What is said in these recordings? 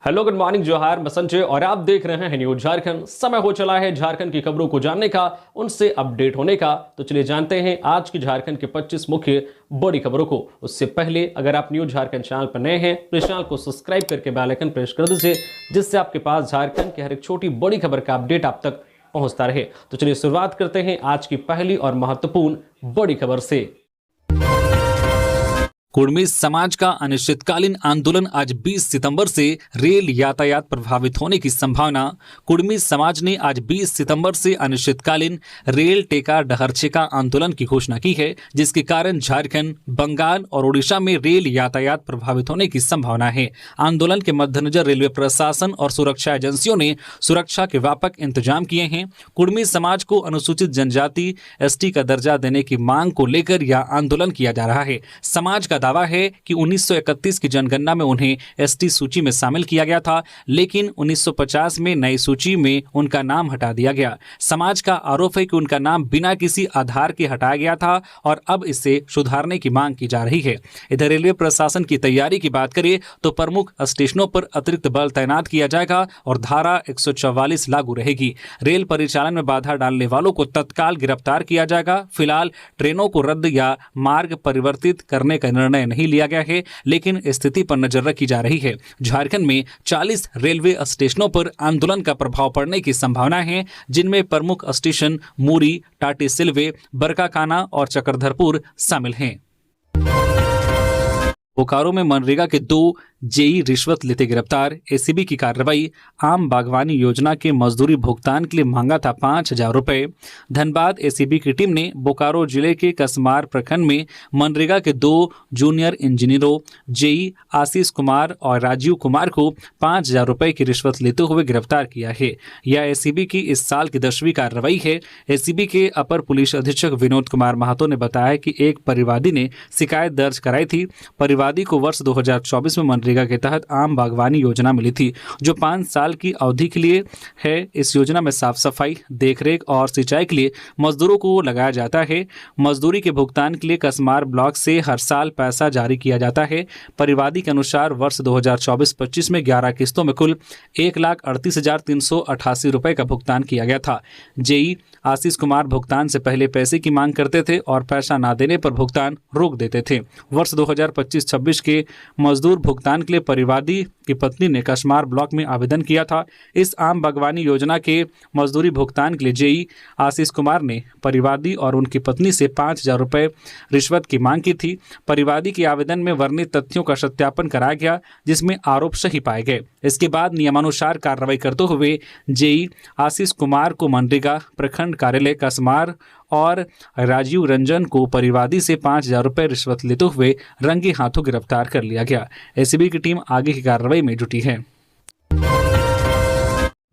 Hello, good morning, जोहार, मैं संजय और आप देख रहे हैं न्यूज झारखंड। समय हो चला है झारखंड की खबरों को जानने का, उनसे अपडेट होने का। तो चलिए जानते हैं आज की झारखंड के 25 मुख्य बड़ी खबरों को। उससे पहले अगर आप न्यूज झारखंड चैनल पर नए हैं तो इस चैनल को सब्सक्राइब करके बेल आइकन प्रेस कर दीजिए, जिससे आपके पास झारखंड की हर एक छोटी बड़ी खबर का अपडेट आप तक पहुंचता रहे। तो चलिए शुरुआत करते हैं आज की पहली और महत्वपूर्ण बड़ी खबर से। कुर्मी समाज का अनिश्चितकालीन आंदोलन आज 20 सितंबर से रेल यातायात प्रभावित होने की संभावना। कुर्मी समाज ने आज 20 सितंबर से अनिश्चितकालीन रेल टेका डहरछेका आंदोलन की घोषणा की है, जिसके कारण झारखंड, बंगाल और ओडिशा में रेल यातायात प्रभावित होने की संभावना है। आंदोलन के मद्देनजर रेलवे प्रशासन और सुरक्षा एजेंसियों ने सुरक्षा के व्यापक इंतजाम किए हैं। कुर्मी समाज को अनुसूचित जनजाति एसटी का दर्जा देने की मांग को लेकर यह आंदोलन किया जा रहा है। समाज का दावा है कि 1931 की जनगणना में उन्हें एसटी सूची में शामिल किया गया था, लेकिन 1950 में नई सूची में उनका नाम हटा दिया गया। समाज का आरोप है कि उनका नाम बिना किसी आधार के हटाया गया था और अब इसे सुधारने की मांग की जा रही है। इधर रेलवे प्रशासन की तैयारी की बात करें तो प्रमुख स्टेशनों पर अतिरिक्त बल तैनात किया जाएगा और धारा 144 लागू रहेगी। रेल परिचालन में बाधा डालने वालों को तत्काल गिरफ्तार किया जाएगा। फिलहाल ट्रेनों को रद्द या मार्ग परिवर्तित करने का निर्णय नहीं लिया गया है, लेकिन स्थिति पर नजर रखी जा रही है। झारखंड में 40 रेलवे स्टेशनों पर आंदोलन का प्रभाव पड़ने की संभावना है, जिनमें प्रमुख स्टेशन मूरी, टाटीसिलवे, बरकाकाना और चक्रधरपुर शामिल हैं। बोकारो में मनरेगा के 2 जेई रिश्वत लेते गिरफ्तार। एसीबी की कार्रवाई। आम बागवानी योजना के मजदूरी भुगतान के लिए मांगा था 5,000 रुपए। धनबाद एसीबी की टीम ने बोकारो जिले के कसमार प्रखंड में मनरेगा के 2 जूनियर इंजीनियरों जेई आशीष कुमार और राजीव कुमार को 5,000 रुपए की रिश्वत लेते हुए गिरफ्तार किया है। यह एसीबी की इस साल की 10वीं कार्रवाई है। एसीबी के अपर पुलिस अधीक्षक विनोद कुमार महतो ने बताया कि एक परिवादी ने शिकायत दर्ज कराई थी। परिवादी को वर्ष 2024 में मनरेगा के तहत आम बागवानी योजना मिली थी, जो 5 साल की अवधि के लिए है। इस योजना में साफ सफाई, देखरेख और सिंचाई के लिए मजदूरों को लगाया जाता है। मजदूरी के भुगतान के लिए कसमार ब्लॉक से हर साल पैसा जारी किया जाता है। परिवादी के अनुसार वर्ष 2024-25 में 11 किस्तों में कुल 1,38,388 रुपए का भुगतान किया गया था। जेई आशीष कुमार भुगतान से पहले पैसे की मांग करते थे और पैसा न देने पर भुगतान रोक देते थे। वर्ष 2025-26 के मजदूर भुगतान के लिए परिवादी की पत्नी ने कसमार ब्लॉक में आवेदन किया था। इस आम बागवानी योजना के मजदूरी भुगतान के लिए जेई आशीष कुमार ने परिवादी और उनकी पत्नी से 5,000 रुपए रिश्वत की मांग की थी। परिवादी के आवेदन में वर्णित तथ्यों का सत्यापन कराया गया, जिसमें आरोप सही पाए गए। इसके बाद नियमानुसार कार्रवाई करते हुए जेई आशीष कुमार को मनरेगा प्रखंड कार्यालय कसमार और राजीव रंजन को परिवादी से 5,000 रुपए रिश्वत लेते हुए रंगे हाथों गिरफ्तार कर लिया गया। एसीबी की टीम आगे की कार्रवाई में जुटी है।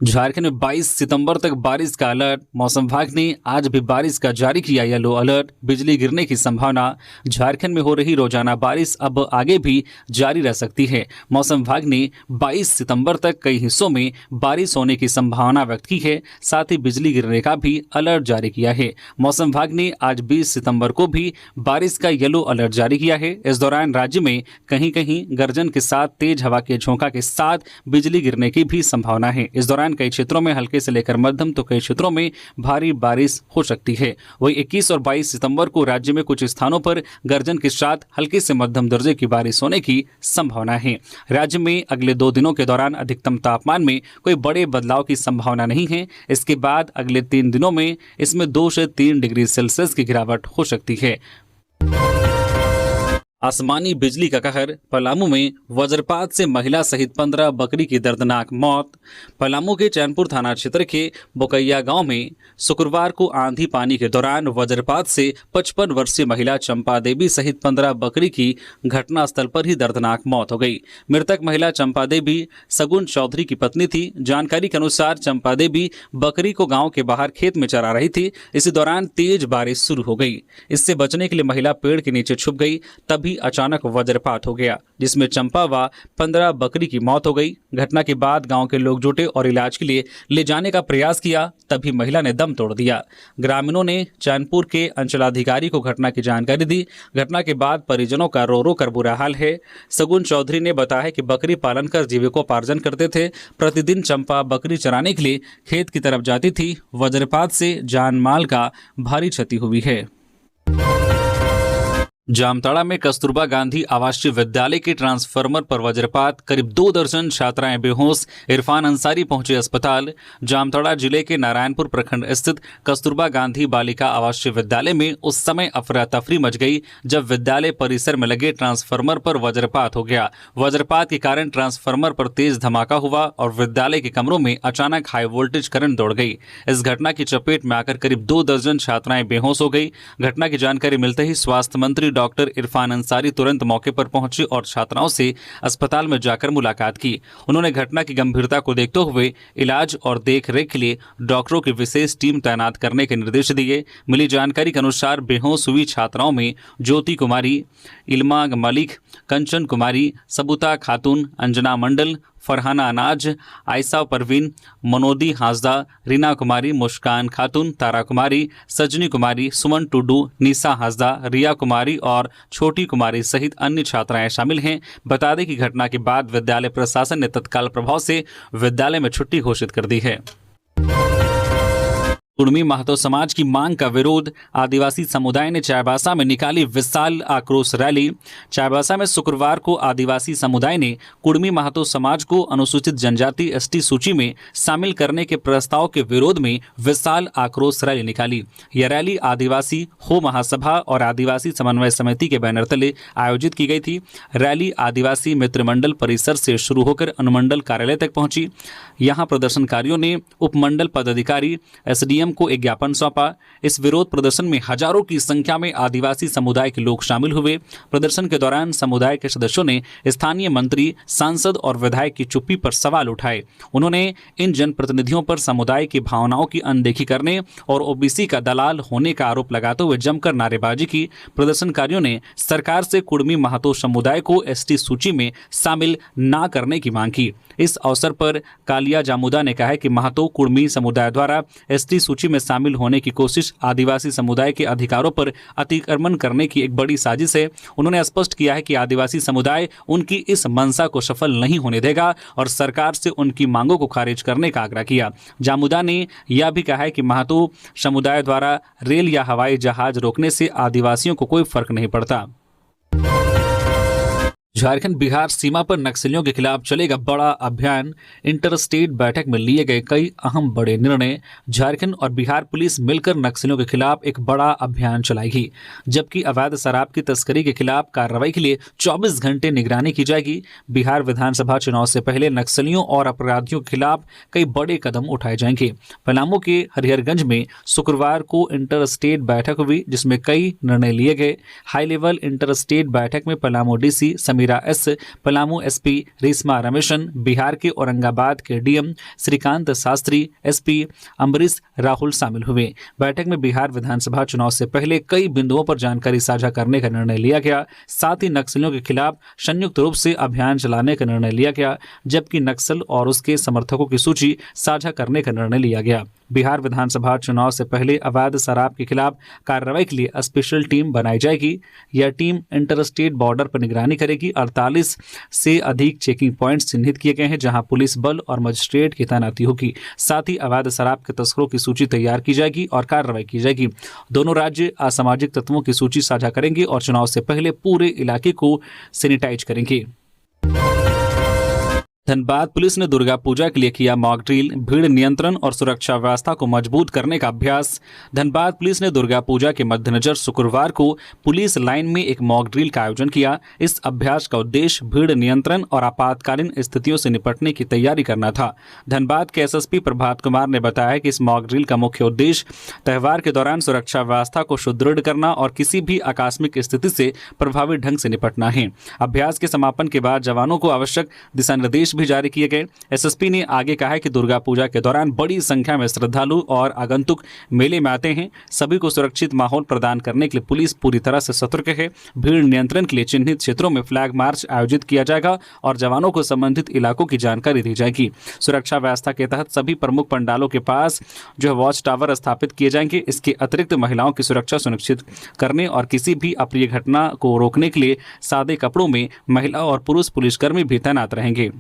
झारखंड में 22 सितंबर तक बारिश का अलर्ट। मौसम विभाग ने आज भी बारिश का जारी किया येलो अलर्ट। बिजली गिरने की संभावना। झारखंड में हो रही रोजाना बारिश अब आगे भी जारी रह सकती है। मौसम विभाग ने 22 सितंबर तक कई हिस्सों में बारिश होने की संभावना व्यक्त की है। साथ ही बिजली गिरने का भी अलर्ट जारी किया है। मौसम विभाग ने आज 20 सितंबर को भी बारिश का येलो अलर्ट जारी किया है। इस दौरान राज्य में कहीं कहीं गर्जन के साथ तेज हवा के झोंका के साथ बिजली गिरने की भी संभावना है। इस दौरान कई क्षेत्रों में हल्के से लेकर मध्यम तो कई क्षेत्रों में भारी बारिश हो सकती है। वहीं 21 और 22 सितंबर को राज्य में कुछ स्थानों पर गर्जन के साथ हल्के से मध्यम दर्जे की बारिश होने की संभावना है। राज्य में अगले 2 दिनों के दौरान अधिकतम तापमान में कोई बड़े बदलाव की संभावना नहीं है। इसके बाद अगले 3 दिनों में इसमें 2 से 3 डिग्री सेल्सियस की गिरावट हो सकती है। आसमानी बिजली का कहर। पलामू में वज्रपात से महिला सहित 15 बकरी की दर्दनाक मौत। पलामू के चैनपुर थाना क्षेत्र के बोकैया गांव में शुक्रवार को आंधी पानी के दौरान वज्रपात से 55 वर्षीय महिला चंपा देवी सहित 15 बकरी की घटनास्थल पर ही दर्दनाक मौत हो गई। मृतक महिला चंपा देवी सगुन चौधरी की पत्नी थी। जानकारी के अनुसार चंपा देवी बकरी को गाँव के बाहर खेत में चरा रही थी। इसी दौरान तेज बारिश शुरू हो गई। इससे बचने के लिए महिला पेड़ के नीचे छुप गई। तभी ही अचानक वज्रपात हो गया, जिसमें चंपा व 15 बकरी की मौत हो गई। घटना के बाद गांव के लोग जुटे और इलाज के लिए ले जाने का प्रयास किया, तभी महिला ने दम तोड़ दिया। ग्रामीणों ने चैनपुर के अंचलाधिकारी को घटना की जानकारी दी। घटना के बाद परिजनों का रो रो कर बुरा हाल है। सगुन चौधरी ने बताया कि बकरी पालन कर जीविकोपार्जन करते थे। प्रतिदिन चंपा बकरी चराने के लिए खेत की तरफ जाती थी। वज्रपात से जान माल का भारी क्षति हुई है। जामताड़ा में कस्तूरबा गांधी आवासीय विद्यालय के ट्रांसफार्मर पर वज्रपात, करीब 2 दर्जन छात्राएं बेहोश। इरफान अंसारी पहुंचे अस्पताल। जामताड़ा जिले के नारायणपुर प्रखंड स्थित कस्तूरबा गांधी बालिका आवासीय विद्यालय में उस समय अफरा तफरी मच गई जब विद्यालय परिसर में लगे ट्रांसफार्मर पर वज्रपात हो गया। वज्रपात के कारण ट्रांसफार्मर पर तेज धमाका हुआ और विद्यालय के कमरों में अचानक हाई वोल्टेज करंट दौड़ गई। इस घटना की चपेट में आकर करीब 2 दर्जन छात्राएं बेहोश हो गई। घटना की जानकारी मिलते ही स्वास्थ्य मंत्री डॉक्टर इरफान अंसारी तुरंत मौके पर पहुंचे और छात्राओं से अस्पताल में जाकर मुलाकात की। उन्होंने घटना की गंभीरता को देखते हुए इलाज और देखरेख के लिए डॉक्टरों की विशेष टीम तैनात करने के निर्देश दिए। मिली जानकारी के अनुसार बेहोश हुई छात्राओं में ज्योति कुमारी, इल्मा मलिक, कंचन कुमारी, सबूता खातून, अंजना मंडल, फरहाना अनाज, आयसा परवीन, मनोदी हाजदा, रीना कुमारी, मुस्कान खातून, तारा कुमारी, सजनी कुमारी, सुमन टुडू, निशा हाजदा, रिया कुमारी और छोटी कुमारी सहित अन्य छात्राएं शामिल हैं। बता दें कि घटना के बाद विद्यालय प्रशासन ने तत्काल प्रभाव से विद्यालय में छुट्टी घोषित कर दी है। कुर्मी महतो समाज की मांग का विरोध, आदिवासी समुदाय ने चाईबासा में निकाली विशाल आक्रोश रैली। चाईबासा में शुक्रवार को आदिवासी समुदाय ने कुर्मी महतो समाज को अनुसूचित जनजाति एसटी सूची में शामिल करने के प्रस्ताव के विरोध में विशाल आक्रोश रैली निकाली। यह रैली आदिवासी हो महासभा और आदिवासी समन्वय समिति के बैनर तले आयोजित की गई थी। रैली आदिवासी मित्र मंडल परिसर से शुरू होकर अनुमंडल कार्यालय तक पहुंची। यहां प्रदर्शनकारियों ने उपमंडल पदाधिकारी एसडीएम को एक ज्ञापन सौंपा। इस विरोध प्रदर्शन में हजारों की संख्या में आदिवासी समुदाय के लोग शामिल हुए। प्रदर्शन के दौरान समुदाय के सदस्यों ने स्थानीय मंत्री, सांसद और विधायक की चुप्पी पर सवाल उठाए। उन्होंने इन जनप्रतिनिधियों पर समुदाय की भावनाओं की अनदेखी करने और ओबीसी का दलाल होने का आरोप लगाते हुए जमकर नारेबाजी की। प्रदर्शनकारियों ने सरकार से कुर्मी महतो समुदाय को एसटी सूची में शामिल न करने की मांग की। इस अवसर पर कालिया जामुदा ने कहा कि महतो कुर्मी समुदाय द्वारा एसटी सूची में शामिल होने की कोशिश आदिवासी समुदाय के अधिकारों पर अतिक्रमण करने की एक बड़ी साजिश है। उन्होंने स्पष्ट किया है कि आदिवासी समुदाय उनकी इस मंशा को सफल नहीं होने देगा और सरकार से उनकी मांगों को खारिज करने का आग्रह किया। जामुदा ने यह भी कहा है कि महतो समुदाय द्वारा रेल या हवाई जहाज रोकने से आदिवासियों को कोई फर्क नहीं पड़ता। झारखंड बिहार सीमा पर नक्सलियों के खिलाफ चलेगा बड़ा अभियान। इंटर स्टेट बैठक में लिए गए कई अहम बड़े निर्णय। झारखंड और बिहार पुलिस मिलकर नक्सलियों के खिलाफ एक बड़ा अभियान चलाएगी, जबकि अवैध शराब की तस्करी के खिलाफ कार्रवाई के लिए 24 घंटे निगरानी की जाएगी। बिहार विधानसभा चुनाव से पहले नक्सलियों और अपराधियों के खिलाफ कई बड़े कदम उठाए जाएंगे। पलामू के हरिहरगंज में शुक्रवार को इंटर स्टेट बैठक हुई, जिसमें कई निर्णय लिए गए। हाई लेवल इंटर स्टेट बैठक में Palamu DC Samira S, Palamu SP Reshma Rameshan, Bihar के औरंगाबाद के डीएम श्रीकांत शास्त्री, एसपी अम्बरीश राहुल शामिल हुए। बैठक में बिहार विधानसभा चुनाव से पहले कई बिंदुओं पर जानकारी साझा करने का निर्णय लिया गया। साथ ही नक्सलियों के खिलाफ संयुक्त रूप से अभियान चलाने का निर्णय लिया गया, जबकि नक्सल और उसके समर्थकों की सूची साझा करने का निर्णय लिया गया। बिहार विधानसभा चुनाव से पहले अवैध शराब के खिलाफ कार्रवाई के लिए स्पेशल टीम बनाई जाएगी। यह टीम इंटर स्टेट बॉर्डर पर निगरानी करेगी। 48 से अधिक चेकिंग पॉइंट्स चिन्हित किए गए हैं, जहां पुलिस बल और मजिस्ट्रेट की तैनाती होगी। साथ ही अवैध शराब के तस्करों की सूची तैयार की जाएगी और कार्रवाई की जाएगी। दोनों राज्य असामाजिक तत्वों की सूची साझा करेंगे और चुनाव से पहले पूरे इलाके को सैनिटाइज करेंगे। धनबाद पुलिस ने दुर्गा पूजा के लिए किया मॉक ड्रिल, भीड़ नियंत्रण और सुरक्षा व्यवस्था को मजबूत करने का अभ्यास। धनबाद पुलिस ने दुर्गा पूजा के मद्देनजर शुक्रवार को पुलिस लाइन में एक मॉक ड्रिल का आयोजन किया। इस अभ्यास का उद्देश्य भीड़ नियंत्रण और आपातकालीन स्थितियों से निपटने की तैयारी करना था। धनबाद के एसएसपी प्रभात कुमार ने बताया कि इस मॉक ड्रिल का मुख्य उद्देश्य त्यौहार के दौरान सुरक्षा व्यवस्था को सुदृढ़ करना और किसी भी आकस्मिक स्थिति से प्रभावी ढंग से निपटना है। अभ्यास के समापन के बाद जवानों को आवश्यक दिशा निर्देश निर्देश भी जारी किए गए। एसएसपी ने आगे कहा है कि दुर्गा पूजा के दौरान बड़ी संख्या में श्रद्धालु और आगंतुक मेले में आते हैं। सभी को सुरक्षित माहौल प्रदान करने के लिए पुलिस पूरी तरह से सतर्क है। भीड़ नियंत्रण के लिए चिन्हित क्षेत्रों में फ्लैग मार्च आयोजित किया जाएगा और जवानों को संबंधित इलाकों की जानकारी दी जाएगी। सुरक्षा व्यवस्था के तहत सभी प्रमुख पंडालों के पास जो है वॉच टावर स्थापित किए जाएंगे। इसके अतिरिक्त महिलाओं की सुरक्षा सुनिश्चित करने और किसी भी अप्रिय घटना को रोकने के लिए सादे कपड़ों में महिला और पुरुष पुलिसकर्मी भी तैनात रहेंगे।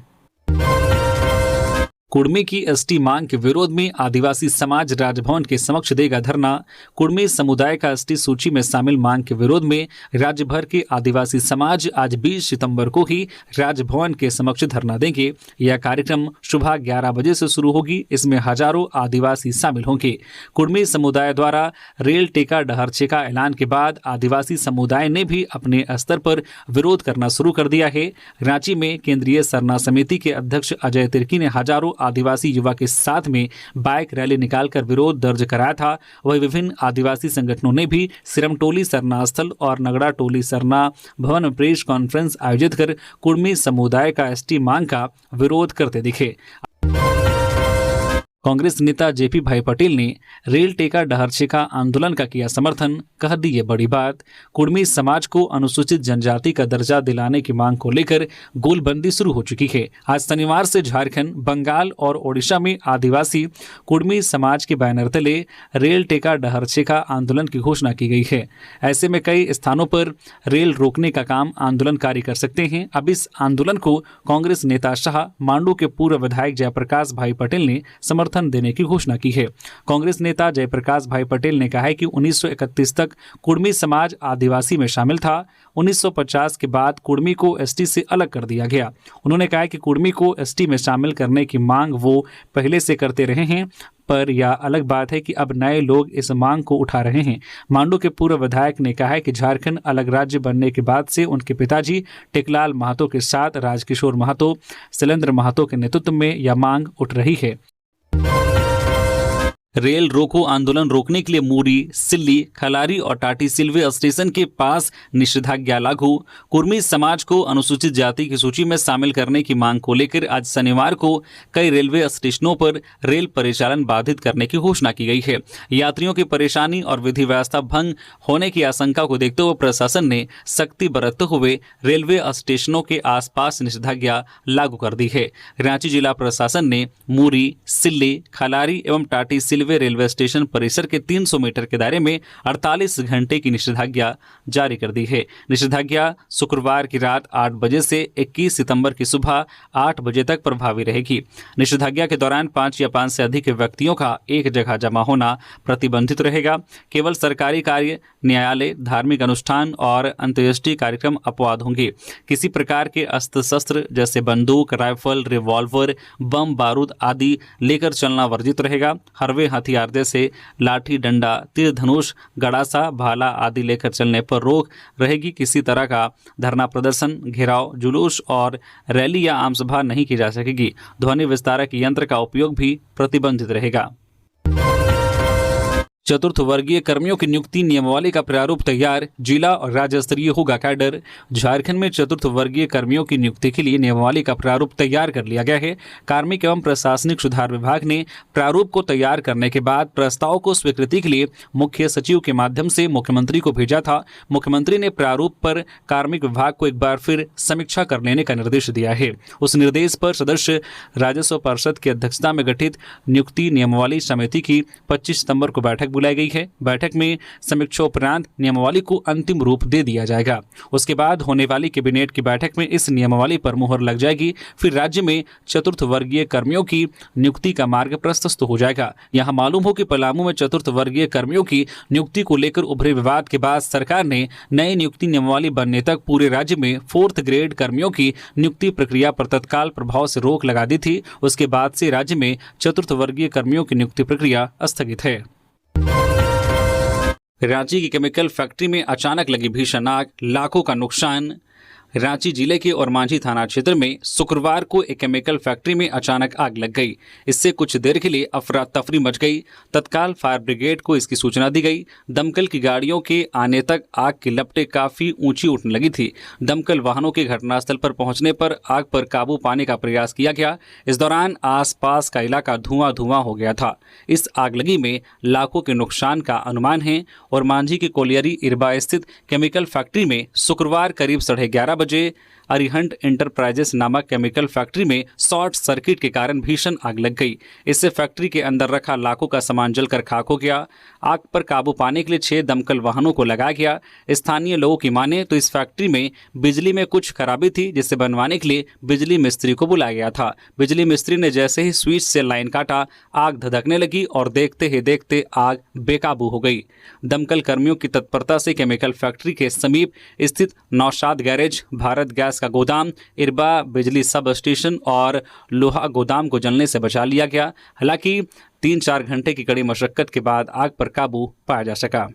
कुड़मी की एसटी मांग के विरोध में आदिवासी समाज राजभवन के समक्ष देगा धरना। कुड़मी समुदाय का एसटी सूची में शामिल मांग के विरोध में राज्य भर के आदिवासी समाज आज 20 सितंबर को ही राजभवन के समक्ष धरना देंगे। यह कार्यक्रम सुबह 11 बजे से शुरू होगी। इसमें हजारों आदिवासी शामिल होंगे। कुड़मी समुदाय द्वारा रेल टेका डहरचे का ऐलान के बाद आदिवासी समुदाय ने भी अपने स्तर पर विरोध करना शुरू कर दिया है। रांची में केंद्रीय सरना समिति के अध्यक्ष अजय तिर्की ने हजारों आदिवासी युवा के साथ में बाइक रैली निकालकर विरोध दर्ज कराया था। वही विभिन्न आदिवासी संगठनों ने भी सिरमटोली सरना स्थल और नगड़ा टोली सरना भवन में प्रेस कॉन्फ्रेंस आयोजित कर कुड़मी समुदाय का एसटी मांग का विरोध करते दिखे। कांग्रेस नेता जेपी भाई पटेल ने रेल टेका डहरचे का आंदोलन का किया समर्थन। कह दी ये बड़ी बात। कुड़मी समाज को अनुसूचित जनजाति का दर्जा दिलाने की मांग को लेकर गोलबंदी शुरू हो चुकी है। आज शनिवार से झारखंड, बंगाल और ओडिशा में आदिवासी कुड़मी समाज के बैनर तले रेल टेका डहरचे का आंदोलन की घोषणा की गई है। ऐसे में कई स्थानों पर रेल रोकने का काम आंदोलनकारी कर सकते हैं। अब इस आंदोलन को कांग्रेस नेता शाह, मांडू के पूर्व विधायक जयप्रकाश भाई पटेल ने समर्थन देने की घोषणा की है। कांग्रेस नेता जयप्रकाश भाई पटेल ने कहा है कि 1931 तक कुड़मी समाज आदिवासी में शामिल था। 1950 के बाद कुड़मी को एसटी से अलग कर दिया गया। उन्होंने कहा कि कुड़मी को एसटी में शामिल करने की मांग वो पहले से करते रहे हैं, पर यह अलग बात है कि अब नए लोग इस मांग को उठा रहे हैं। मांडू के पूर्व विधायक ने कहा है कि झारखंड अलग राज्य बनने के बाद से उनके पिताजी टेकलाल महतो के साथ राजकिशोर महतो, शैलेंद्र महतो के नेतृत्व में यह मांग उठ रही है। रेल रोको आंदोलन रोकने के लिए मूरी, सिल्ली, खलारी और टाटी सिल्वे स्टेशन के पास निषेधाज्ञा लागू। कुर्मी समाज को अनुसूचित जाति की सूची में शामिल करने की मांग को लेकर आज शनिवार को कई रेलवे स्टेशनों पर रेल परिचालन बाधित करने की घोषणा की गई है। यात्रियों की परेशानी और विधि व्यवस्था भंग होने की आशंका को देखते हुए प्रशासन ने सख्ती बरतते हुए रेलवे स्टेशनों के आसपास निषेधाज्ञा लागू कर दी है। रांची जिला प्रशासन ने मूरी, सिल्ली, खलारी एवं टाटी रेलवे स्टेशन परिसर के 300 मीटर के दायरे में 48 घंटे की निषेधाज्ञा जारी कर दी है। निषेधाज्ञा शुक्रवार की रात 8 बजे से 21 सितंबर की सुबह 8 बजे तक प्रभावी रहेगी। निषेधाज्ञा के दौरान 5 या 5 से अधिक व्यक्तियों का एक जगह जमा होना प्रतिबंधित रहेगा। केवल सरकारी कार्य, न्यायालय, धार्मिक अनुष्ठान और अंत्येष्टि कार्यक्रम अपवाद होंगे। किसी प्रकार के अस्त्र शस्त्र जैसे बंदूक, राइफल, रिवॉल्वर, बम बारूद आदि लेकर चलना वर्जित रहेगा। हरवे हथियार जैसे लाठी, डंडा, तीर धनुष, गड़ासा, भाला आदि लेकर चलने पर रोक रहेगी। किसी तरह का धरना प्रदर्शन, घेराव, जुलूस और रैली या आम सभा नहीं की जा सकेगी। ध्वनि विस्तारक यंत्र का उपयोग भी प्रतिबंधित रहेगा। चतुर्थ वर्गीय कर्मियों की नियुक्ति नियमावली का प्रारूप तैयार, जिला और राज्य स्तरीय होगा कैडर। झारखंड में चतुर्थ वर्गीय कर्मियों की नियुक्ति के लिए नियमावली का प्रारूप तैयार कर लिया गया है। कार्मिक एवं प्रशासनिक सुधार विभाग ने प्रारूप को तैयार करने के बाद प्रस्ताव को स्वीकृति के लिए मुख्य सचिव के माध्यम से मुख्यमंत्री को भेजा था। मुख्यमंत्री ने प्रारूप पर कार्मिक विभाग को एक बार फिर समीक्षा कर लेने का निर्देश दिया है। उस निर्देश पर सदस्य राजस्व परिषद की अध्यक्षता में गठित नियुक्ति नियमावली समिति की 25 सितंबर को बैठक बुलाई गई है। बैठक में समीक्षा उपरांत नियमावली को अंतिम रूप दे दिया जाएगा। उसके बाद होने वाली कैबिनेट की बैठक में इस नियमावली पर मुहर लग जाएगी। फिर राज्य में चतुर्थ वर्गीय कर्मियों की नियुक्ति का मार्ग प्रशस्त हो जाएगा। यहां मालूम हो कि पलामू में चतुर्थ वर्गीय कर्मियों की नियुक्ति को लेकर उभरे विवाद के बाद सरकार ने नई नियुक्ति नियमावली बनने तक पूरे राज्य में 4th ग्रेड कर्मियों की नियुक्ति प्रक्रिया पर तत्काल प्रभाव से रोक लगा दी थी। उसके बाद से राज्य में चतुर्थ वर्गीय कर्मियों की नियुक्ति प्रक्रिया स्थगित है। रांची की केमिकल फैक्ट्री में अचानक लगी भीषण आग, लाखों का नुकसान। रांची जिले के ओरमांझी थाना क्षेत्र में शुक्रवार को एक केमिकल फैक्ट्री में अचानक आग लग गई। इससे कुछ देर के लिए अफरा तफरी मच गई। तत्काल फायर ब्रिगेड को इसकी सूचना दी गई। दमकल की गाड़ियों के आने तक आग की लपटें काफी ऊंची उठने लगी थी। दमकल वाहनों के घटनास्थल पर पहुंचने पर आग पर काबू पाने का प्रयास किया गया। इस दौरान आसपास का इलाका धुआं हो गया था। इस आगलगी में लाखों के नुकसान का अनुमान है। ओरमांझी के कोलियरी इरबा स्थित केमिकल फैक्ट्री में शुक्रवार करीब 11:30 बजे अरिहंट इंटरप्राइजेस नामक केमिकल फैक्ट्री में शॉर्ट सर्किट के कारण भीषण आग लग गई। इससे फैक्ट्री के अंदर रखा लाखों का सामान जलकर खाक हो गया। आग पर काबू पाने के लिए 6 दमकल वाहनों को लगाया गया। स्थानीय लोगों की माने तो इस फैक्ट्री में बिजली में कुछ खराबी थी, जिसे बनवाने के लिए बिजली मिस्त्री को बुलाया गया था। बिजली मिस्त्री ने जैसे ही स्विच से लाइन काटा, आग धधकने लगी और देखते ही देखते आग बेकाबू हो गई। दमकल कर्मियों की तत्परता से केमिकल फैक्ट्री के समीप स्थित नौशाद गैरेज, भारत गैस का गोदाम, इरबा बिजली सब स्टेशन और लोहा गोदाम को जलने से बचा लिया गया। हालांकि 3-4 घंटे की कड़ी मशक्कत के बाद आग पर काबू पाया जा सका।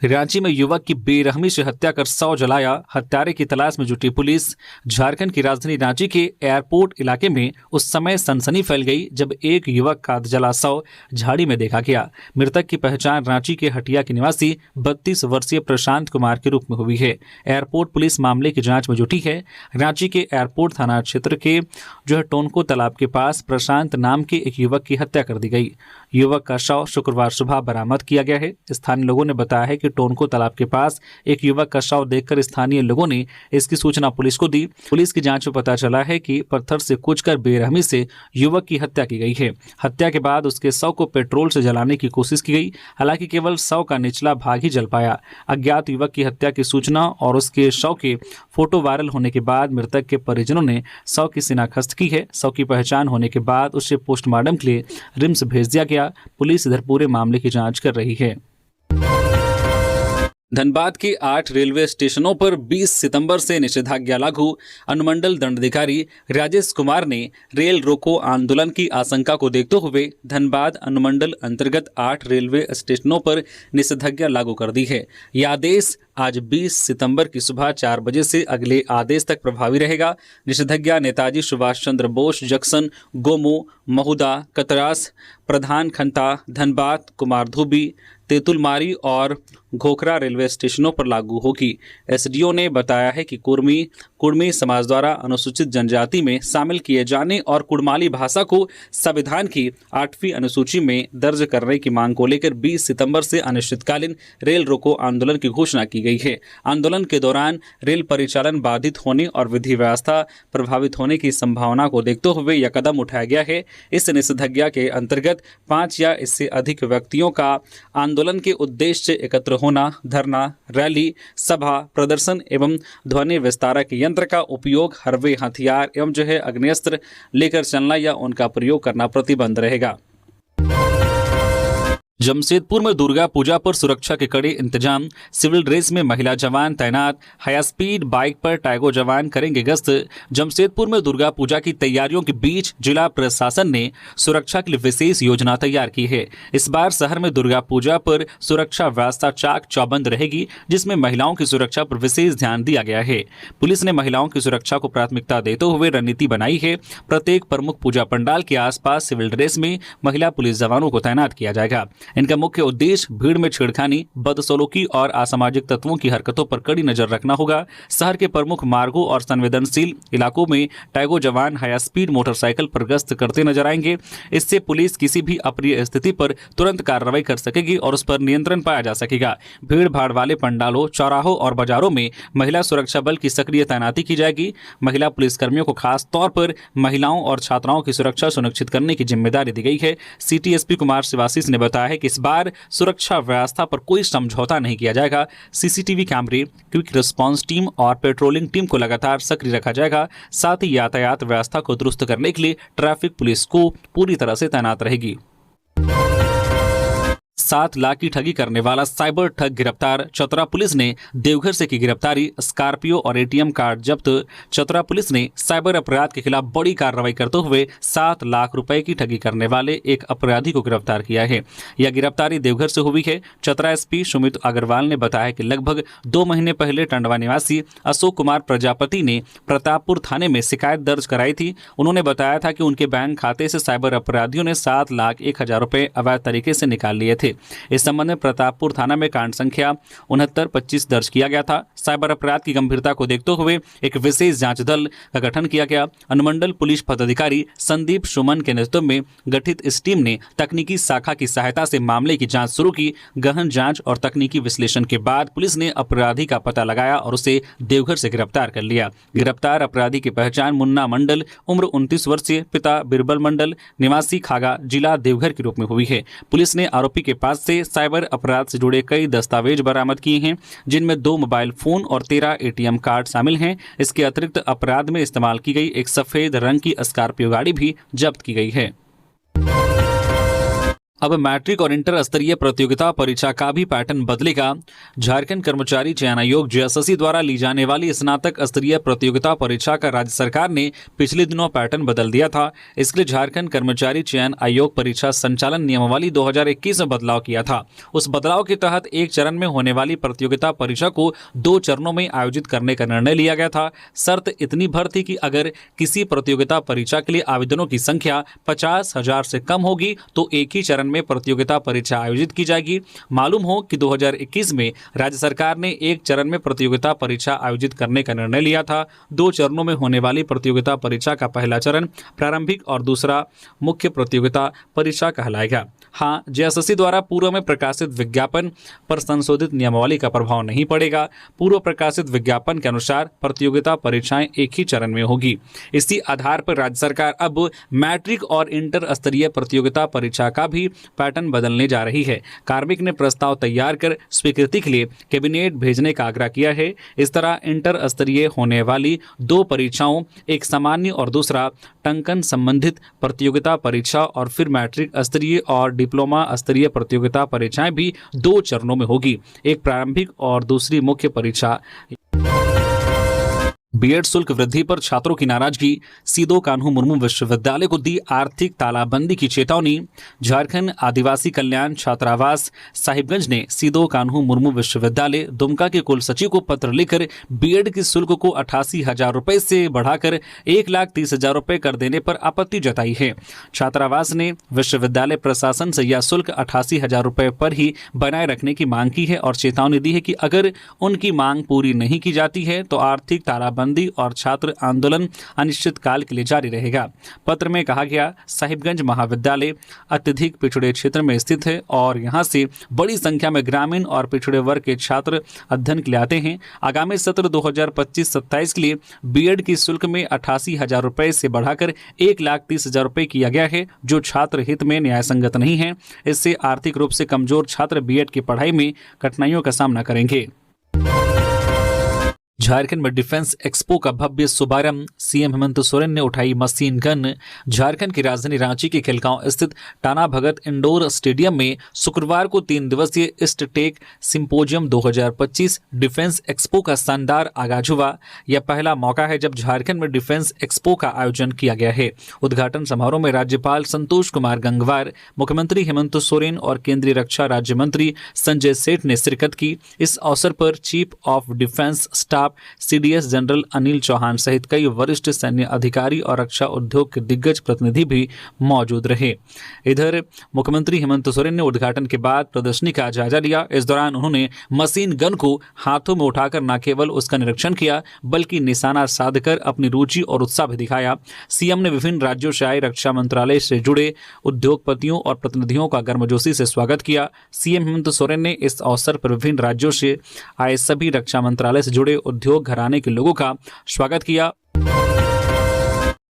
रांची में युवक की बेरहमी से हत्या कर शव जलाया, हत्यारे की तलाश में जुटी पुलिस। झारखंड की राजधानी रांची के एयरपोर्ट इलाके में उस समय सनसनी फैल गई जब एक युवक का जला शव झाड़ी में देखा गया। मृतक की पहचान रांची के हटिया के निवासी 32 वर्षीय प्रशांत कुमार के रूप में हुई है। एयरपोर्ट पुलिस मामले की जांच में जुटी है। रांची के एयरपोर्ट थाना क्षेत्र के टोनको तालाब के पास प्रशांत नाम के एक युवक की हत्या कर दी गई। युवक का शव शुक्रवार सुबह बरामद किया गया है। स्थानीय लोगों ने बताया है कि टोनको तालाब के पास एक युवक का शव देखकर स्थानीय लोगों ने इसकी सूचना पुलिस को दी। पुलिस की जांच में पता चला है कि पत्थर से कुचकर बेरहमी से युवक की हत्या की गई है। हत्या के बाद उसके शव को पेट्रोल से जलाने की कोशिश की गई। हालांकि केवल शव का निचला भाग ही जल पाया। अज्ञात युवक की हत्या की सूचना और उसके शव के फोटो वायरल होने के बाद मृतक के परिजनों ने शव की शिनाख्त की है। शव की पहचान होने के बाद उसे पोस्टमार्टम के लिए रिम्स भेज दिया गया। पुलिस इधर पूरे मामले की जांच कर रही है। धनबाद के 8 रेलवे स्टेशनों पर 20 सितंबर से निषेधाज्ञा लागू। अनुमंडल दंडाधिकारी राजेश कुमार ने रेल रोको आंदोलन की आशंका को देखते हुए धनबाद अनुमंडल अंतर्गत 8 रेलवे स्टेशनों पर निषेधाज्ञा लागू कर दी है। यह आदेश आज 20 सितंबर की सुबह 4 बजे से अगले आदेश तक प्रभावी रहेगा। निषेधाज्ञा नेताजी सुभाष चंद्र बोस जंक्शन, गोमो, महुदा, कतरास, प्रधान खंता, धनबाद, कुमारधुबी, तेतुलमारी और घोखरा रेलवे स्टेशनों पर लागू होगी। एसडीओ ने बताया है कि कुड़मी समाज द्वारा अनुसूचित जनजाति में शामिल किए जाने और कुड़माली भाषा को संविधान की 8वीं अनुसूची में दर्ज करने की मांग को लेकर 20 सितंबर से अनिश्चितकालीन रेल रोको आंदोलन की घोषणा की गई है। आंदोलन के दौरान रेल परिचालन बाधित होने और विधि व्यवस्था प्रभावित होने की संभावना को देखते हुए यह कदम उठाया गया है। इस निषेधाज्ञा के अंतर्गत 5 या इससे अधिक व्यक्तियों का आंदोलन के उद्देश्य से एकत्र होना, धरना, रैली, सभा, प्रदर्शन एवं ध्वनि विस्तारक यंत्र का उपयोग, हरवे, हथियार एवं अग्नेस्त्र लेकर चलना या उनका प्रयोग करना प्रतिबंध रहेगा। जमशेदपुर में दुर्गा पूजा पर सुरक्षा के कड़े इंतजाम। सिविल ड्रेस में महिला जवान तैनात। हाई स्पीड बाइक पर टैगो जवान करेंगे गश्त। जमशेदपुर में दुर्गा पूजा की तैयारियों के बीच जिला प्रशासन ने सुरक्षा के लिए विशेष योजना तैयार की है। इस बार शहर में दुर्गा पूजा पर सुरक्षा व्यवस्था चाक चौबंद रहेगी, जिसमें महिलाओं की सुरक्षा पर विशेष ध्यान दिया गया है। पुलिस ने महिलाओं की सुरक्षा को प्राथमिकता देते हुए रणनीति बनाई है। प्रत्येक प्रमुख पूजा पंडाल के आसपास सिविल ड्रेस में महिला पुलिस जवानों को तैनात किया जाएगा। इनका मुख्य उद्देश्य भीड़ में छेड़खानी, बदसलूकी और असामाजिक तत्वों की हरकतों पर कड़ी नजर रखना होगा। शहर के प्रमुख मार्गों और संवेदनशील इलाकों में टैगो जवान हाई स्पीड मोटरसाइकिल पर गश्त करते नजर आएंगे। इससे पुलिस किसी भी अप्रिय स्थिति पर तुरंत कार्रवाई कर सकेगी और उस पर नियंत्रण पाया जा सकेगा। भीड़ भाड़ वाले पंडालों, चौराहों और बाजारों में महिला सुरक्षा बल की सक्रिय तैनाती की जाएगी। महिला पुलिसकर्मियों को खास तौर पर महिलाओं और छात्राओं की सुरक्षा सुनिश्चित करने की जिम्मेदारी दी गई है। सिटी एसपी कुमार शिवाशीष ने बताया है कि इस बार सुरक्षा व्यवस्था पर कोई समझौता नहीं किया जाएगा। सीसीटीवी कैमरे, क्विक रिस्पांस टीम और पेट्रोलिंग टीम को लगातार सक्रिय रखा जाएगा। साथ ही यातायात व्यवस्था को दुरुस्त करने के लिए ट्रैफिक पुलिस को पूरी तरह से तैनात रहेगी। 7 लाख की ठगी करने वाला साइबर ठग गिरफ्तार। चतरा पुलिस ने देवघर से की गिरफ्तारी। स्कॉर्पियो और एटीएम कार्ड जब्त। चतरा पुलिस ने साइबर अपराध के खिलाफ बड़ी कार्रवाई करते हुए 7 लाख रुपए की ठगी करने वाले एक अपराधी को गिरफ्तार किया है। यह गिरफ्तारी देवघर से हुई है। चतरा एसपी सुमित अग्रवाल ने बताया कि लगभग 2 महीने पहले टंडवा निवासी अशोक कुमार प्रजापति ने प्रतापपुर थाने में शिकायत दर्ज कराई थी। उन्होंने बताया था कि उनके बैंक खाते से साइबर अपराधियों ने 7,01,000 रुपए अवैध तरीके से निकाल लिए थे। इस संबंध में प्रतापपुर थाना में कांड संख्या 6925 दर्ज किया गया था। साइबर अपराध की गंभीरता को देखते हुए एक विशेष जांच दल का गठन किया गया। अनुमंडल पुलिस पदाधिकारी संदीप सुमन के नेतृत्व में गठित इस टीम ने तकनीकी शाखा की सहायता से मामले की जांच शुरू की। गहन जांच और तकनीकी विश्लेषण के बाद पुलिस ने अपराधी का पता लगाया और उसे देवघर से गिरफ्तार कर लिया। गिरफ्तार अपराधी की पहचान मुन्ना मंडल, उम्र 29 वर्षीय, पिता बिरबल मंडल, निवासी खागा, जिला देवघर के रूप में हुई है। पुलिस ने आरोपी के पास से साइबर अपराध से जुड़े कई दस्तावेज बरामद किए हैं, जिनमें 2 मोबाइल फोन और 13 एटीएम कार्ड शामिल हैं। इसके अतिरिक्त अपराध में इस्तेमाल की गई एक सफेद रंग की स्कॉर्पियो गाड़ी भी जब्त की गई है। अब मैट्रिक और इंटर स्तरीय प्रतियोगिता परीक्षा का भी पैटर्न बदलेगा। झारखंड कर्मचारी चयन आयोग जेएसएससी द्वारा ली जाने वाली स्नातक स्तरीय प्रतियोगिता परीक्षा का राज्य सरकार ने पिछले दिनों पैटर्न बदल दिया था। इसके लिए झारखंड कर्मचारी चयन आयोग परीक्षा संचालन नियमावली 2021 में बदलाव किया था। उस बदलाव के तहत एक चरण में होने वाली प्रतियोगिता परीक्षा को 2 चरणों में आयोजित करने का निर्णय लिया गया था। शर्त इतनी भर थी कि अगर किसी प्रतियोगिता परीक्षा के लिए आवेदनों की संख्या 50,000 से कम होगी तो एक ही चरण में प्रतियोगिता परीक्षा आयोजित की जाएगी। मालूम हो कि 2021 में राज्य सरकार ने एक चरण में प्रतियोगिता परीक्षा आयोजित करने का निर्णय लिया था। 2 चरणों में होने वाली प्रतियोगिता परीक्षा का पहला चरण प्रारंभिक और दूसरा मुख्य प्रतियोगिता परीक्षा कहलाएगा। हाँ, जेएसएससी द्वारा पूर्व में प्रकाशित विज्ञापन पर संशोधित नियमावली का प्रभाव नहीं पड़ेगा। पूर्व प्रकाशित विज्ञापन के अनुसार प्रतियोगिता परीक्षाएं एक ही चरण में होगी। इसी आधार पर राज्य सरकार अब मैट्रिक और इंटर स्तरीय प्रतियोगिता परीक्षा का भी पैटर्न बदलने जा रही है। कार्मिक ने प्रस्ताव तैयार कर स्वीकृति के लिए कैबिनेट भेजने का आग्रह किया है। इस तरह इंटर स्तरीय होने वाली 2 परीक्षाओं, एक सामान्य और दूसरा टंकन संबंधित प्रतियोगिता परीक्षा और फिर मैट्रिक स्तरीय और डिप्लोमा स्तरीय प्रतियोगिता परीक्षाएं भी 2 चरणों में होगी, एक प्रारंभिक और दूसरी मुख्य परीक्षा। बीएड शुल्क वृद्धि पर छात्रों की नाराजगी। सीदो कान्हू मुर्मू विश्वविद्यालय को दी आर्थिक तालाबंदी की चेतावनी। झारखंड आदिवासी कल्याण छात्रावास साहिबगंज ने सीदो कान्हू मुर्मू विश्वविद्यालय दुमका के कुल सचिव को पत्र लिखकर बीएड के शुल्क को 88,000 रुपए से बढ़ाकर 1,30,000 रुपए कर देने पर आपत्ति जताई है। छात्रावास ने विश्वविद्यालय प्रशासन से यह शुल्क 88,000 रुपए पर ही बनाए रखने की मांग की है और चेतावनी दी है कि अगर उनकी मांग पूरी नहीं की जाती है तो आर्थिक तालाबंदी और छात्र आंदोलन अनिश्चितकाल के लिए जारी रहेगा। पत्र में कहा गया, साहिबगंज महाविद्यालय अत्यधिक पिछड़े क्षेत्र में स्थित है और यहां से बड़ी संख्या में ग्रामीण और पिछड़े वर्ग के छात्र अध्ययन के लिए आते हैं। आगामी सत्र 2025-27 के लिए बीएड की शुल्क में 88,000 रुपए से बढ़ाकर 1,30,000 रुपए किया गया है, जो छात्र हित में न्यायसंगत नहीं है। इससे आर्थिक रूप से कमजोर छात्र बीएड की पढ़ाई में कठिनाइयों का सामना करेंगे। झारखंड में डिफेंस एक्सपो का भव्य शुभारंभ। सीएम हेमंत सोरेन ने उठाई मशीन गन। झारखंड की राजधानी रांची के खेलगांव स्थित टाना भगत इंडोर स्टेडियम में शुक्रवार को 3 दिवसीय East Tech symposium 2025 defence expo का शानदार आगाज हुआ। यह पहला मौका है जब झारखंड में डिफेंस एक्सपो का आयोजन किया गया है। उद्घाटन समारोह में राज्यपाल संतोष कुमार गंगवार, मुख्यमंत्री हेमंत सोरेन और केंद्रीय रक्षा राज्य मंत्री संजय सेठ ने शिरकत की। इस अवसर पर chief of defence staff CDS general Anil Chauhan सहित कई वरिष्ठ सैन्य अधिकारी और रक्षा उद्योग के दिग्गज प्रतिनिधि भी मौजूद रहे। इधर मुख्यमंत्री हेमंत सोरेन ने उद्घाटन के बाद प्रदर्शनी का जायजा लिया। इस दौरान उन्होंने मशीन गन को हाथों में उठाकर न केवल उसका निरीक्षण किया बल्कि निशाना साधकर अपनी रुचि और उत्साह भी दिखाया। सीएम ने विभिन्न राज्यों से आए रक्षा मंत्रालय से जुड़े उद्योगपतियों और प्रतिनिधियों का गर्मजोशी से स्वागत किया। सीएम हेमंत सोरेन ने इस अवसर पर विभिन्न राज्यों से आए सभी रक्षा मंत्रालय से जुड़े उद्योग घराने के लोगों का स्वागत किया।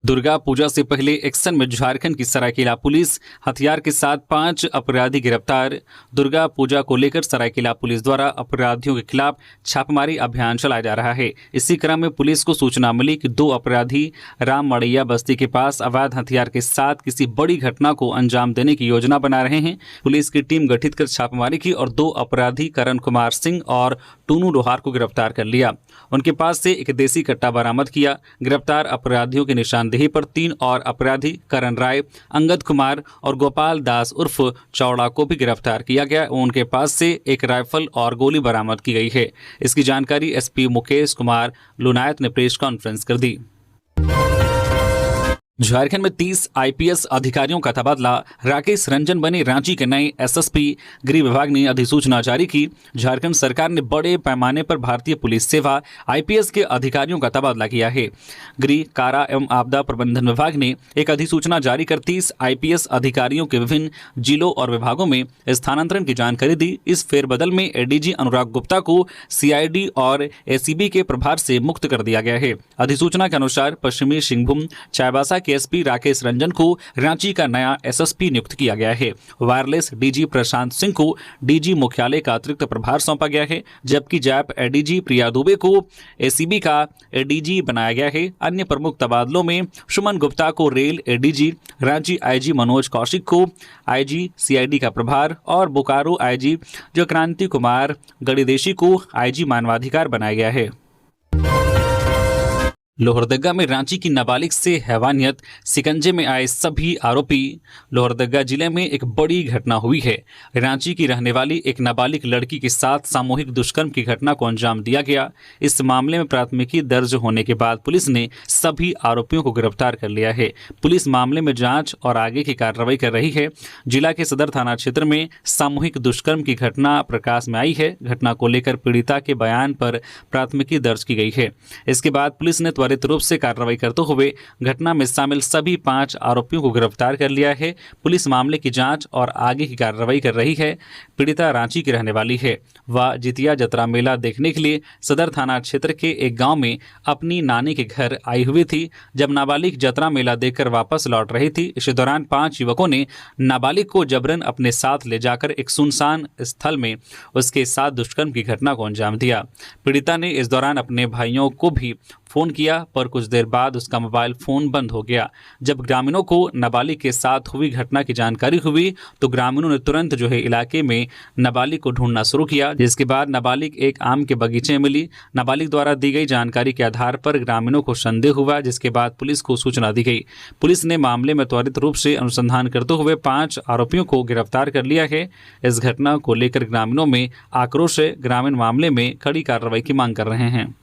दुर्गा पूजा से पहले एक्शन में झारखंड की सरायकेला पुलिस, हथियार के साथ 5 अपराधी गिरफ्तार। दुर्गा पूजा को लेकर सरायकेला पुलिस द्वारा अपराधियों के खिलाफ छापेमारी अभियान चलाया जा रहा है। इसी क्रम में पुलिस को सूचना मिली कि 2 अपराधी राम मड़ैया बस्ती के पास अवैध हथियार के साथ किसी बड़ी घटना को अंजाम देने की योजना बना रहे हैं। पुलिस की टीम गठित कर छापेमारी की और 2 अपराधी करण कुमार सिंह और टूनू लोहार को गिरफ्तार कर लिया। उनके पास से एक देसी कट्टा बरामद किया। गिरफ्तार अपराधियों की निशानदेही पर 3 और अपराधी करण राय, अंगद कुमार और गोपाल दास उर्फ चौड़ा को भी गिरफ्तार किया गया। उनके पास से एक राइफल और गोली बरामद की गई है। इसकी जानकारी एसपी मुकेश कुमार लुनायत ने प्रेस कॉन्फ्रेंस कर दी। झारखंड में 30 आईपीएस अधिकारियों का तबादला, राकेश रंजन बने रांची के नए एसएसपी। गृह विभाग ने अधिसूचना जारी की। झारखंड सरकार ने बड़े पैमाने पर भारतीय पुलिस सेवा आईपीएस के अधिकारियों का तबादला किया है। गृह, कारा एवं आपदा प्रबंधन विभाग ने एक अधिसूचना जारी कर 30 आईपीएस अधिकारियों के विभिन्न जिलों और विभागों में स्थानांतरण की जानकारी दी। इस फेरबदल में एडीजी अनुराग गुप्ता को सीआईडी और एसीबी के प्रभार से मुक्त कर दिया गया है। अधिसूचना के अनुसार पश्चिमी सिंहभूम चाईबासा एसपी राकेश रंजन को रांची का नया एसएसपी नियुक्त किया गया है। वायरलेस डीजी प्रशांत सिंह को डीजी मुख्यालय का अतिरिक्त प्रभार सौंपा गया है, जबकि जैप एडीजी प्रिया दुबे को एसीबी का एडीजी बनाया गया है। अन्य प्रमुख तबादलों में सुमन गुप्ता को rail ADG, Ranchi IG Manoj Kaushik को आईजी सीआईडी का प्रभार और बोकारो आईजी जो क्रांति कुमार गणिदेशी को आईजी मानवाधिकार बनाया गया है। लोहरदगा में रांची की नाबालिग से हैवानियत, शिकंजे में आए सभी आरोपी। लोहरदगा जिले में एक बड़ी घटना हुई है। रांची की रहने वाली एक नाबालिग लड़की के साथ सामूहिक दुष्कर्म की घटना को अंजाम दिया गया। इस मामले में प्राथमिकी दर्ज होने के बाद पुलिस ने सभी आरोपियों को गिरफ्तार कर लिया है। पुलिस मामले में जांच और आगे की कार्रवाई कर रही है। जिला के सदर थाना क्षेत्र में सामूहिक दुष्कर्म की घटना प्रकाश में आई है। घटना को लेकर पीड़िता के बयान पर प्राथमिकी दर्ज की गई है। इसके बाद पुलिस ने त्वरित रूप से कार्रवाई करते हुए घटना में शामिल सभी 5 आरोपियों को गिरफ्तार कर लिया है। पुलिस मामले की जांच और आगे की कार्रवाई कर रही है। पीड़िता रांची की रहने वाली है। वह जितिया जतरा मेला देखने के लिए सदर थाना क्षेत्र के एक गांव में अपनी नानी के घर आई हुई थी। जब नाबालिग जतरा मेला देखकर वापस लौट रही थी, इसी दौरान 5 युवकों ने नाबालिग को जबरन अपने साथ ले जाकर एक सुनसान स्थल में उसके साथ दुष्कर्म की घटना को अंजाम दिया। पीड़िता ने इस दौरान अपने भाइयों को भी फोन किया, पर कुछ देर बाद उसका मोबाइल फोन बंद हो गया। जब ग्रामीणों को नाबालिग के साथ हुई घटना की जानकारी हुई तो ग्रामीणों ने तुरंत इलाके में नाबालिग को ढूंढना शुरू किया, जिसके बाद नाबालिग एक आम के बगीचे में मिली। नाबालिग द्वारा दी गई जानकारी के आधार पर ग्रामीणों को संदेह हुआ, जिसके बाद पुलिस को सूचना दी गई। पुलिस ने मामले में त्वरित रूप से अनुसंधान करते हुए 5 आरोपियों को गिरफ्तार कर लिया है। इस घटना को लेकर ग्रामीणों में आक्रोश है। ग्रामीण मामले में कड़ी कार्रवाई की मांग कर रहे हैं।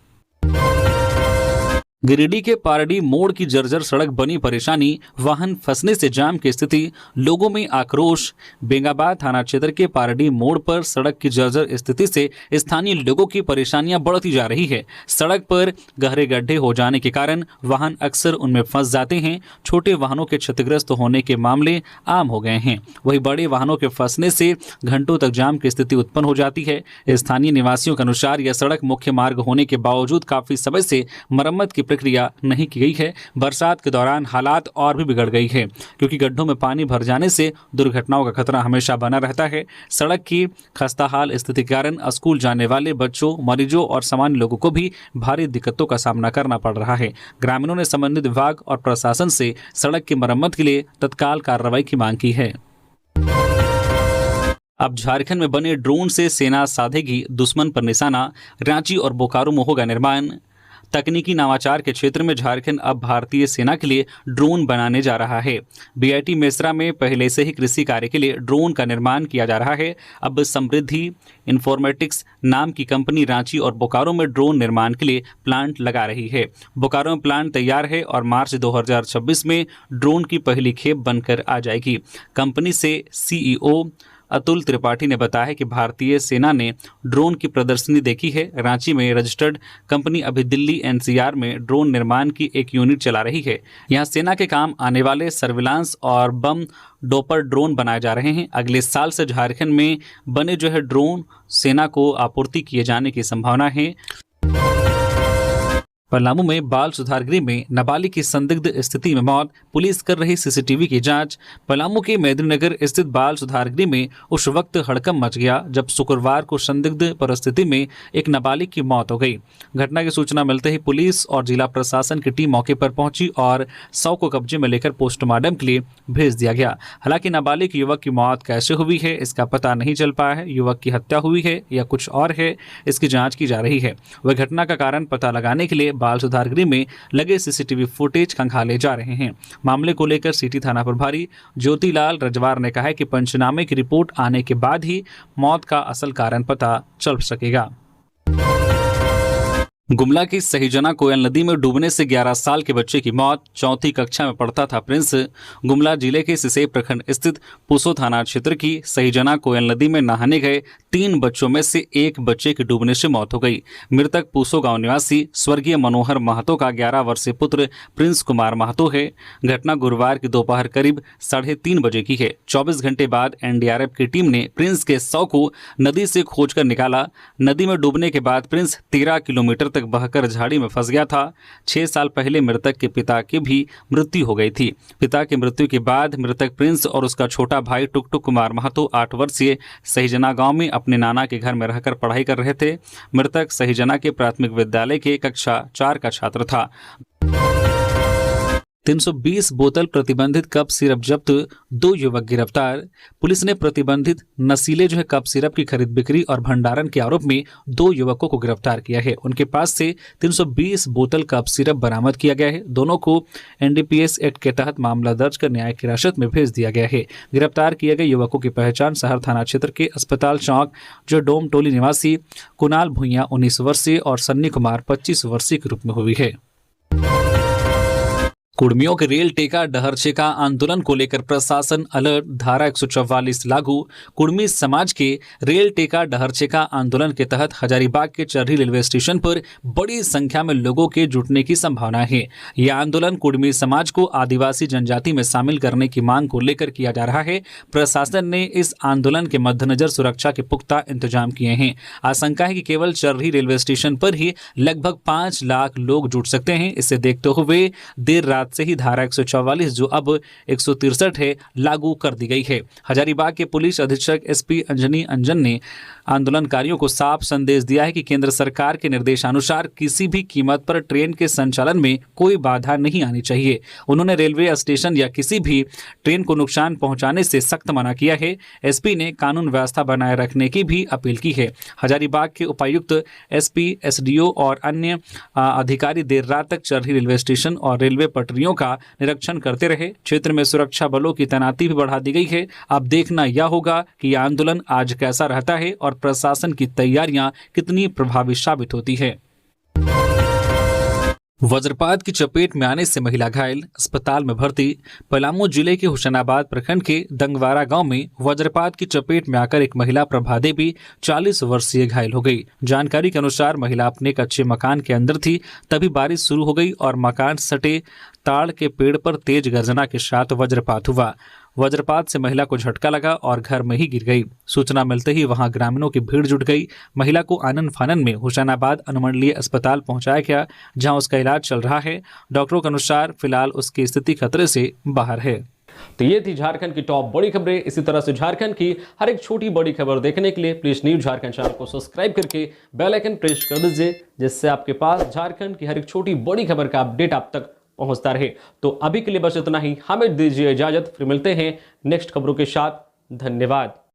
गिरिडीह के पारडी मोड़ की जर्जर सड़क बनी परेशानी, वाहन फंसने से जाम की स्थिति, लोगों में आक्रोश। बेंगाबाद थाना क्षेत्र के पारडी मोड़ पर सड़क की जर्जर स्थिति से स्थानीय लोगों की परेशानियां बढ़ती जा रही है। सड़क पर गहरे गड्ढे हो जाने के कारण वाहन अक्सर उनमें फंस जाते हैं। छोटे वाहनों के क्षतिग्रस्त होने के मामले आम हो गए हैं। वहीं बड़े वाहनों के फंसने से घंटों तक जाम की स्थिति उत्पन्न हो जाती है। स्थानीय निवासियों के अनुसार यह सड़क मुख्य मार्ग होने के बावजूद काफी समय से मरम्मत की प्रक्रिया नहीं की गई है। बरसात के दौरान हालात और भी बिगड़ गई है, क्योंकि गड्ढों में पानी भर जाने से दुर्घटनाओं का खतरा हमेशा बना रहता है। सड़क की खस्ताहाल स्थिति के कारण स्कूल जाने वाले बच्चों, मरीजों और सामान्य लोगों को भी भारी दिक्कतों का सामना करना पड़ रहा है। ग्रामीणों ने संबंधित विभाग और प्रशासन से सड़क की मरम्मत के लिए तत्काल कार्रवाई की मांग की है। अब झारखंड में बने ड्रोन से सेना साधेगी दुश्मन पर निशाना, रांची और बोकारो में होगा निर्माण। तकनीकी नवाचार के क्षेत्र में झारखंड अब भारतीय सेना के लिए ड्रोन बनाने जा रहा है। बीआईटी मेसरा में पहले से ही कृषि कार्य के लिए ड्रोन का निर्माण किया जा रहा है। अब समृद्धि इन्फॉर्मेटिक्स नाम की कंपनी रांची और बोकारो में ड्रोन निर्माण के लिए प्लांट लगा रही है। बोकारो में प्लांट तैयार है और मार्च 2026 में ड्रोन की पहली खेप बनकर आ जाएगी। कंपनी से सीईओ अतुल त्रिपाठी ने बताया कि भारतीय सेना ने ड्रोन की प्रदर्शनी देखी है। रांची में रजिस्टर्ड कंपनी अभी दिल्ली एनसीआर में ड्रोन निर्माण की एक यूनिट चला रही है। यहां सेना के काम आने वाले सर्विलांस और बम डोपर ड्रोन बनाए जा रहे हैं। अगले साल से झारखंड में बने ड्रोन सेना को आपूर्ति किए जाने की संभावना है। पलामू में बाल सुधार गृह में नाबालिग की संदिग्ध स्थिति में मौत, पुलिस कर रही सीसीटीवी की जांच। पलामू के मेदिनीनगर स्थित बाल सुधार गृह में उस वक्त हड़कंप मच गया जब शुक्रवार को संदिग्ध परिस्थिति में एक नाबालिग की मौत हो गई। घटना की सूचना मिलते ही पुलिस और जिला प्रशासन की टीम मौके पर पहुंची और शव को कब्जे में लेकर पोस्टमार्टम के लिए भेज दिया गया। हालांकि नाबालिग युवक की मौत कैसे हुई है इसका पता नहीं चल पाया है। युवक की हत्या हुई है या कुछ और है, इसकी जाँच की जा रही है। वह घटना का कारण पता लगाने के लिए बाल सुधार गृह में लगे सीसीटीवी फुटेज खंगाले जा रहे हैं। मामले को लेकर सिटी थाना प्रभारी ज्योतिलाल रजवार ने कहा है कि पंचनामे की रिपोर्ट आने के बाद ही मौत का असल कारण पता चल सकेगा। गुमला की सहीजना कोयल नदी में डूबने से 11 साल के बच्चे की मौत। चौथी कक्षा में पढ़ता था प्रिंस। गुमला जिले के सिसे प्रखंड स्थित पुसो थाना क्षेत्र की सहीजना कोयल नदी में नहाने गए 3 बच्चों में से एक बच्चे की डूबने से मौत हो गई। मृतक पुसो गांव निवासी स्वर्गीय मनोहर महतो का 11 वर्षीय पुत्र प्रिंस कुमार महतो है। घटना गुरुवार की दोपहर करीब 3:30 बजे की है। 24 घंटे बाद एनडीआरएफ की टीम ने प्रिंस के शव को नदी से खोजकर निकाला। नदी में डूबने के बाद प्रिंस 13 किलोमीटर तक बहकर झाड़ी में फंस गया था। 6 साल पहले मृतक के पिता की भी मृत्यु हो गई थी। पिता की मृत्यु के बाद मृतक प्रिंस और उसका छोटा भाई टुकटुक कुमार महतो 8 वर्षीय सहीजना गांव में अपने नाना के घर में रहकर पढ़ाई कर रहे थे। मृतक सहीजना के प्राथमिक विद्यालय के कक्षा 4 का छात्र था। 320 बोतल प्रतिबंधित कप सिरप जब्त, 2 युवक गिरफ्तार। पुलिस ने प्रतिबंधित नशीले कप सिरप की खरीद बिक्री और भंडारण के आरोप में 2 युवकों को गिरफ्तार किया है। उनके पास से 320 बोतल कप सिरप बरामद किया गया है। दोनों को एनडीपीएस एक्ट के तहत मामला दर्ज कर न्यायिक हिरासत में भेज दिया गया है। गिरफ्तार किए गए युवकों की पहचान शहर थाना क्षेत्र के अस्पताल चौक जो डोम टोली निवासी कुणाल भुइया 19 वर्षीय और सन्नी कुमार 25 वर्षीय के रूप में हुई है। कुर्मियों के रेल टेका डहरचेका आंदोलन को लेकर प्रशासन अलर्ट, धारा 144 लागू। कुर्मी समाज के रेल टेका डहरचेका आंदोलन के तहत हजारीबाग के चर्री रेलवे स्टेशन पर बड़ी संख्या में लोगों के जुटने की संभावना है। यह आंदोलन कुर्मी समाज को आदिवासी जनजाति में शामिल करने की मांग को लेकर किया जा रहा है। प्रशासन ने इस आंदोलन के मद्देनजर सुरक्षा के पुख्ता इंतजाम किए हैं। आशंका है कि केवल चर्री रेलवे स्टेशन पर ही लगभग 5 लाख लोग जुट सकते हैं। इसे देखते हुए देर रात से ही धारा 144 जो अब 163 है लागू कर दी गई है। हजारीबाग के पुलिस अधीक्षक एसपी अंजनी अंजन ने आंदोलनकारियों को साफ संदेश दिया है कि केंद्र सरकार के निर्देशानुसार किसी भी कीमत पर ट्रेन के संचालन में कोई बाधा नहीं आनी चाहिए। उन्होंने रेलवे स्टेशन या किसी भी ट्रेन को नुकसान पहुंचाने से सख्त मना किया है। एसपी ने कानून व्यवस्था बनाए रखने की भी अपील की है। हजारीबाग के उपायुक्त, एसपी, एसडीओ और अन्य अधिकारी देर रात तक चर्री रेलवे स्टेशन और रेलवे पटरियों का निरीक्षण करते रहे। क्षेत्र में सुरक्षा बलों की तैनाती भी बढ़ा दी गई है। अब देखना यह होगा कि यह आंदोलन आज कैसा रहता है और प्रशासन की तैयारियां कितनी प्रभावी साबित होती है। वज्रपात की चपेट में आने से महिला घायल, अस्पताल में भर्ती। पलामू जिले के हुसैनाबाद प्रखंड के दंगवारा गांव में वज्रपात की चपेट में आकर एक महिला प्रभा देवी 40 वर्षीय घायल हो गई। जानकारी के अनुसार महिला अपने कच्चे मकान के अंदर थी, तभी बारिश शुरू हो गई और मकान सटे ताड़ के पेड़ पर तेज गर्जना के साथ वज्रपात हुआ। वज्रपात से महिला को झटका लगा और घर में ही गिर गई। सूचना मिलते ही वहां ग्रामीणों की भीड़ जुट गई। महिला को आनन फानन में हुसैनाबाद अनुमंडलीय अस्पताल पहुंचाया गया, जहां उसका इलाज चल रहा है। डॉक्टरों के अनुसार फिलहाल उसकी स्थिति खतरे से बाहर है। तो ये थी झारखंड की टॉप बड़ी खबरें। इसी तरह से झारखंड की हर एक छोटी बड़ी खबर देखने के लिए प्लीज न्यूज झारखंड चैनल को सब्सक्राइब करके बेल आइकन प्रेस कर दीजिए, जिससे आपके पास झारखंड की हर एक छोटी बड़ी खबर का अपडेट आप तक पहुंचता रहे। तो अभी के लिए बस इतना ही। हमें दीजिए इजाजत, फिर मिलते हैं नेक्स्ट खबरों के साथ। धन्यवाद।